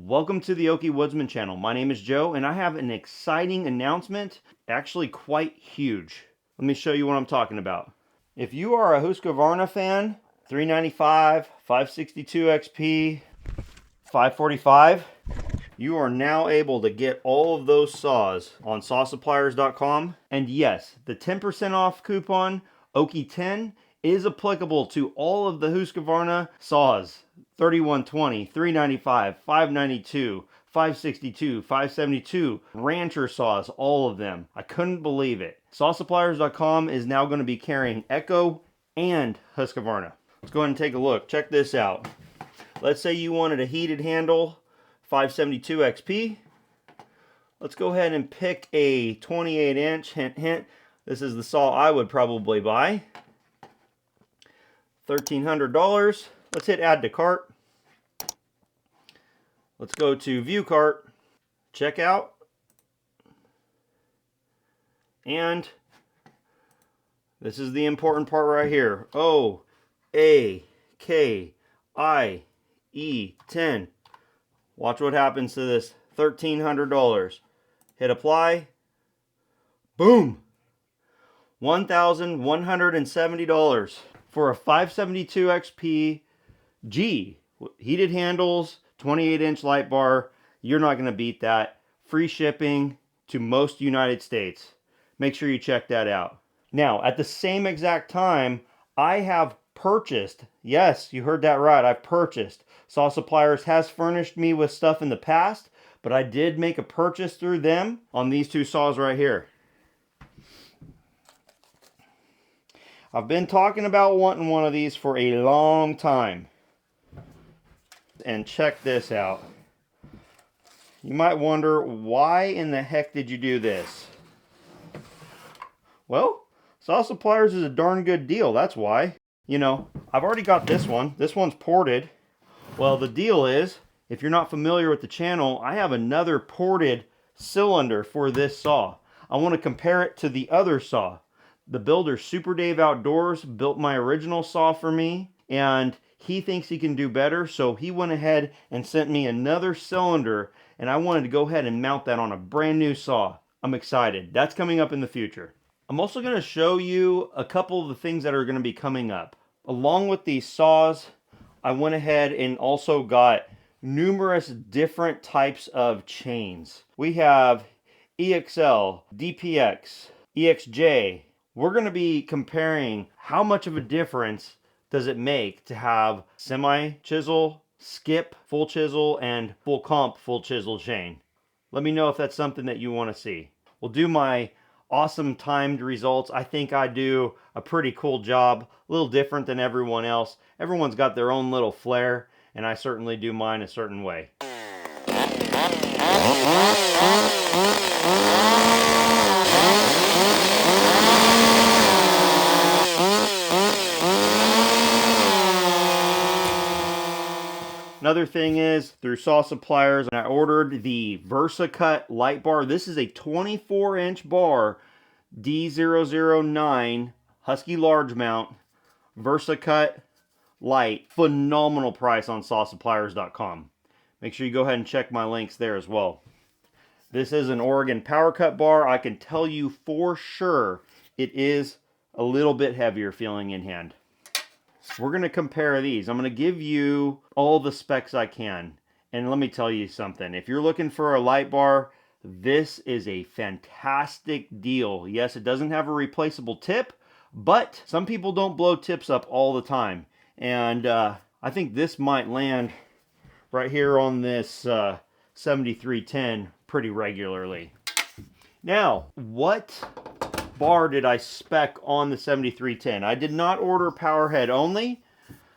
Welcome to the Okie Woodsman channel. My name is Joe and I have an exciting announcement, actually quite huge. Let me show you what I'm talking about. If you are a HUSQVARNA fan, 395, 562 XP, 545, you are now able to get all of those saws on sawsuppliers.com. And yes, the 10% off coupon, Okie10, is applicable to all of the HUSQVARNA saws. 3120, 395, 592, 562, 572, Rancher saws, all of them. I couldn't believe it. Sawsuppliers.com is now going to be carrying Echo and HUSQVARNA. Let's go ahead and take a look. Check this out. Let's say you wanted a heated handle 572 XP. Let's go ahead and pick a 28 inch, hint hint. This is the saw I would probably buy. $1,300. Let's hit add to cart. Let's go to view cart, check out, and this is the important part right here. OAKIE10. Watch what happens to this $1,300. Hit apply. Boom! $1,170 for a 572 XP G. Heated handles, 28 inch light bar. You're not going to beat that. Free shipping to most United States. Make sure you check that out. Now, at the same exact time, I have purchased, yes, you heard that right, I've purchased. Saw Suppliers has furnished me with stuff in the past, but I did make a purchase through them on these two saws right here. I've been talking about wanting one of these for a long time. And check this out. You might wonder, why in the heck did you do this? Well, Saw Suppliers is a darn good deal, that's why. You know, I've already got this one. This one's ported. Well, the deal is, if you're not familiar with the channel, I have another ported cylinder for this saw. I want to compare it to the other saw. The builder, Super Dave Outdoors, built my original saw for me, and he thinks he can do better, so he went ahead and sent me another cylinder, and I wanted to go ahead and mount that on a brand new saw. I'm excited. That's coming up in the future. I'm also going to show you a couple of the things that are going to be coming up. Along with these saws, I went ahead and also got numerous different types of chains. We have EXL, DPX, EXJ. We're going to be comparing how much of a difference does it make to have semi-chisel, skip, full chisel, and full comp, full chisel chain. Let me know if that's something that you want to see. We'll do my awesome timed results. I think I do a pretty cool job, a little different than everyone else. Everyone's got their own little flair, and I certainly do mine a certain way. Another thing is, through Saw Suppliers, I ordered the VersaCut light bar. This is a 24 inch bar, D009, Husky large mount, VersaCut light. Phenomenal price on sawsuppliers.com. Make sure you go ahead and check my links there as well. This is an Oregon Power Cut bar. I can tell you for sure it is a little bit heavier feeling in hand. We're going to compare these. I'm going to give you all the specs I can. And let me tell you something. If you're looking for a light bar, this is a fantastic deal. Yes, it doesn't have a replaceable tip, but some people don't blow tips up all the time. And I think this might land right here on this 7310 pretty regularly. Now, what bar did I spec on the 7310? I did not order power head only.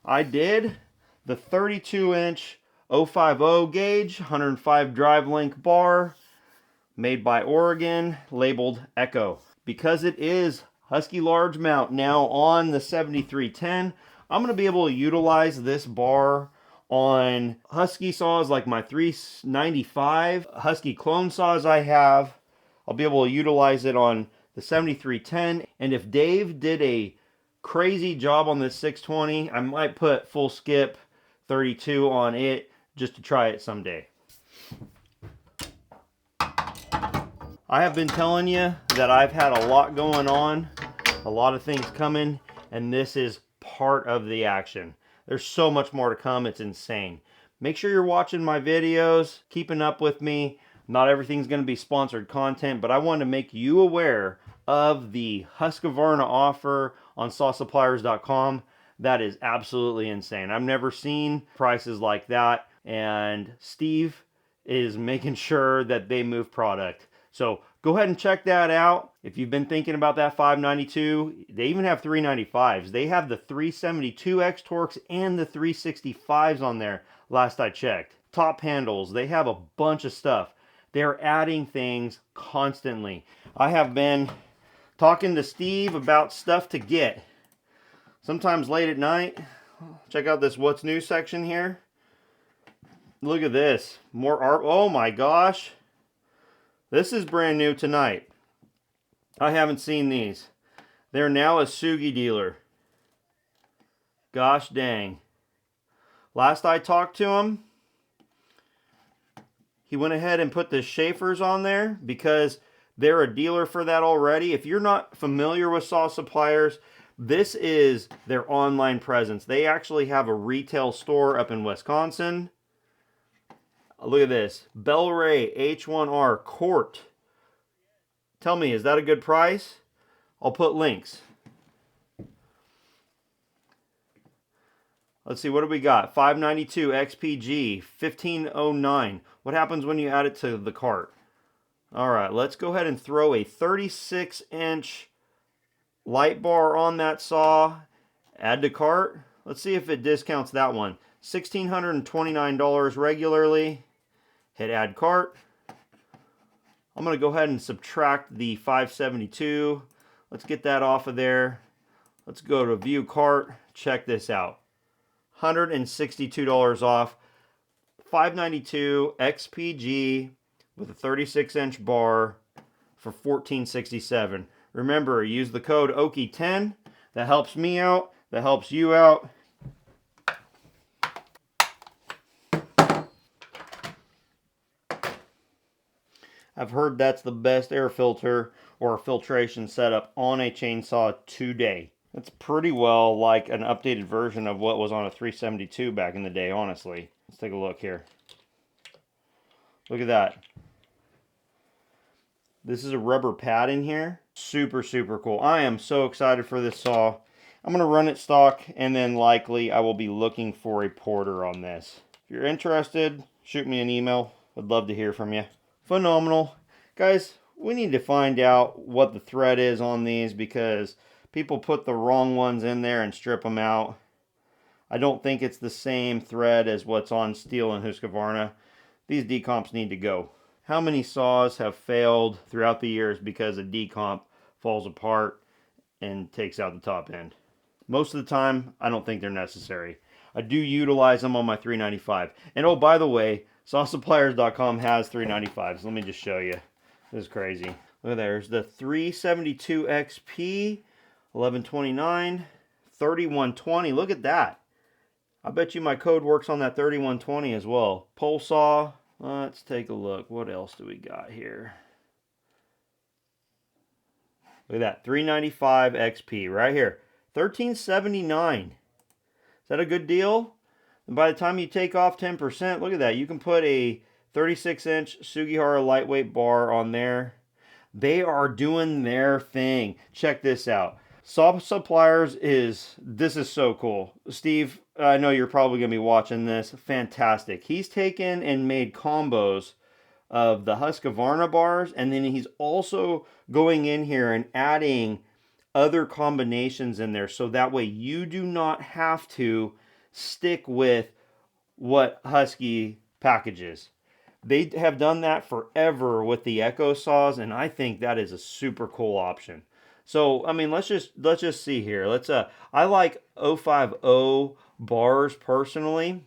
I did the 32 inch 050 gauge 105 drive link bar made by Oregon, labeled Echo. Because it is Husky large mount now on the 7310, I'm going to be able to utilize this bar on Husky saws like my 395 Husky clone saws I have. I'll be able to utilize it on the 7310, and if Dave did a crazy job on this 620, I might put full skip 32 on it just to try it someday. I have been telling you that I've had a lot going on, a lot of things coming, and this is part of the action. There's so much more to come, it's insane. Make sure you're watching my videos, keeping up with me. Not everything's going to be sponsored content, but I want to make you aware of the HUSQVARNA offer on sawsuppliers.com. That is absolutely insane. I've never seen prices like that, and Steve is making sure that they move product. So go ahead and check that out. If you've been thinking about that $592, they even have $395s. They have the 372X Torx and the 365s on there last I checked. Top handles, they have a bunch of stuff. They're adding things constantly. I have been talking to Steve about stuff to get. Sometimes late at night, check out this what's new section here. Look at this. More art. Oh my gosh. This is brand new tonight. I haven't seen these. They're now a Sugi dealer. Gosh dang. Last I talked to him, he went ahead and put the Schaefer's on there because they're a dealer for that already. If you're not familiar with Saw Suppliers, this is their online presence. They actually have a retail store up in Wisconsin. Look at this. Bel-Ray H1R Court. Tell me, is that a good price? I'll put links. Let's see, what do we got? 592 XPG, 1509. What happens when you add it to the cart? All right, let's go ahead and throw a 36-inch light bar on that saw. Add to cart. Let's see if it discounts that one. $1,629 regularly. Hit add cart. I'm going to go ahead and subtract the 572. Let's get that off of there. Let's go to view cart. Check this out. $162 off. 592 XPG with a 36-inch bar for $14.67. Remember, use the code OKI10. That helps me out. That helps you out. I've heard that's the best air filter or filtration setup on a chainsaw today. It's pretty well like an updated version of what was on a 372 back in the day, honestly. Let's take a look here. Look at that. This is a rubber pad in here. Super, super cool. I am so excited for this saw. I'm going to run it stock, and then likely I will be looking for a porter on this. If you're interested, shoot me an email. I'd love to hear from you. Phenomenal. Guys, we need to find out what the thread is on these because people put the wrong ones in there and strip them out. I don't think it's the same thread as what's on steel and HUSQVARNA. These decomps need to go. How many saws have failed throughout the years because a decomp falls apart and takes out the top end? Most of the time, I don't think they're necessary. I do utilize them on my 395. And oh, by the way, sawsuppliers.com has 395s. Let me just show you. This is crazy. Look, there's the 372 XP, 1129, 3120. Look at that. I bet you my code works on that 3120 as well. Pole saw. Let's take a look. What else do we got here? Look at that. 395 XP right here. 1379. Is that a good deal? And by the time you take off 10%, look at that. You can put a 36-inch Sugihara lightweight bar on there. They are doing their thing. Check this out. Saw Suppliers this is so cool. Steve, I know you're probably going to be watching this. Fantastic. He's taken and made combos of the HUSQVARNA bars, and then he's also going in here and adding other combinations in there, so that way you do not have to stick with what Husky packages. They have done that forever with the Echo saws, and I think that is a super cool option. So, I mean, let's just see here. I like 050 bars personally.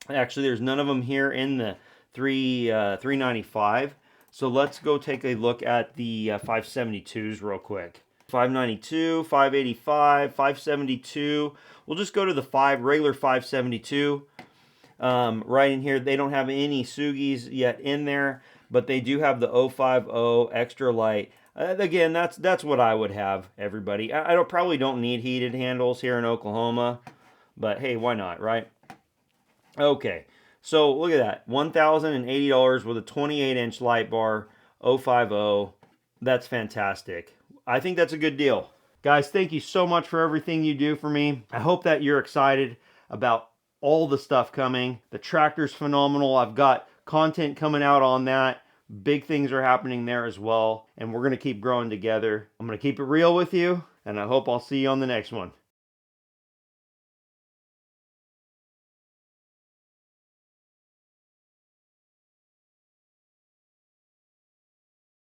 Actually, there's none of them here in the 395. So let's go take a look at the 572s real quick. 592, 585, 572. We'll just go to the regular 572. Right in here, they don't have any Sugis yet in there, but they do have the 050 extra light. Again, that's what I would have, everybody. I probably don't need heated handles here in Oklahoma, but hey, why not, right? Okay, so look at that, $1,080 with a 28-inch light bar, 050. That's fantastic. I think that's a good deal. Guys, thank you so much for everything you do for me. I hope that you're excited about all the stuff coming. The tractor's phenomenal. I've got content coming out on that. Big things are happening there as well, and we're going to keep growing together. I'm going to keep it real with you, and I hope I'll see you on the next one.